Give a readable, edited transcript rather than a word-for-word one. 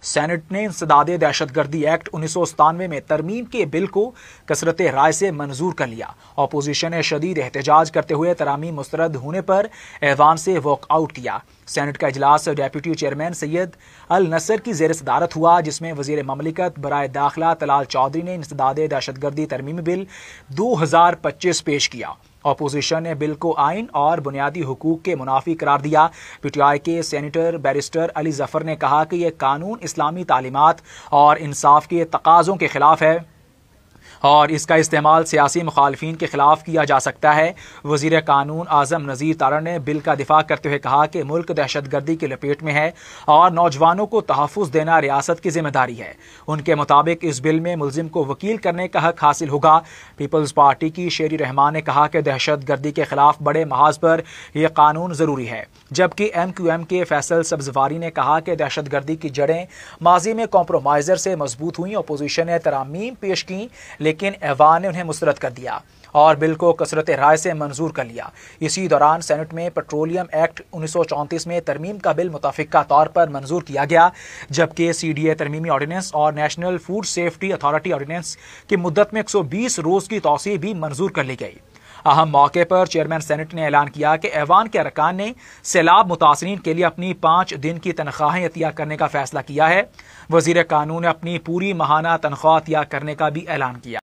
Saint نے انسداد دہشت گردی ایکٹ 1997 میں ترمیم کے بل کو کثرت رائے سے منظور کر لیا۔ اپوزیشن نے شدید احتجاج کرتے ہوئے ترامیم مسترد ہونے پر ایوان سے واک آؤٹ کیا۔ سینٹ کا اجلاس ڈیپٹی چیئرمین سید النصر کی زیر صدارت ہوا، جس میں وزیر مملکت برائے داخلہ طلال چودھری نے انسداد دہشت گردی ترمیمی بل 2025 پیش کیا۔ اپوزیشن نے بل کو آئین اور بنیادی حقوق کے منافی قرار دیا۔ پی ٹی آئی کے سینیٹر بیرسٹر علی ظفر نے کہا کہ یہ قانون اسلامی تعلیمات اور انصاف کے تقاضوں کے خلاف ہے اور اس کا استعمال سیاسی مخالفین کے خلاف کیا جا سکتا ہے۔ وزیر قانون اعظم نذیر تارڑ نے بل کا دفاع کرتے ہوئے کہا کہ ملک دہشت گردی کی لپیٹ میں ہے اور نوجوانوں کو تحفظ دینا ریاست کی ذمہ داری ہے۔ ان کے مطابق اس بل میں ملزم کو وکیل کرنے کا حق حاصل ہوگا۔ پیپلز پارٹی کی شیری رحمان نے کہا کہ دہشت گردی کے خلاف بڑے محاذ پر یہ قانون ضروری ہے، جبکہ ایم کیو ایم کے فیصل سبزواری نے کہا کہ دہشت گردی کی جڑیں ماضی میں کمپرومائزر سے مضبوط ہوئیں۔ اپوزیشن نے ترامیم پیش کی لیکن ایوان نے انہیں مسترد کر دیا اور بل کو کثرت رائے سے منظور کر لیا۔ اسی دوران سینٹ میں پیٹرولیم ایکٹ 1934 میں ترمیم کا بل متفقہ طور پر منظور کیا گیا، جبکہ سی ڈی اے ترمیمی آرڈیننس اور national food safety authority ordinance کی مدت میں 120 روز کی توسیع بھی منظور کر لی گئی۔ اہم موقع پر چیئرمین سینٹ نے اعلان کیا کہ ایوان کے ارکان نے سیلاب متاثرین کے لیے اپنی 5 دن کی تنخواہیں عطیہ کرنے کا فیصلہ کیا ہے۔ وزیر قانون نے اپنی پوری ماہانہ تنخواہ عطیہ کرنے کا بھی اعلان کیا۔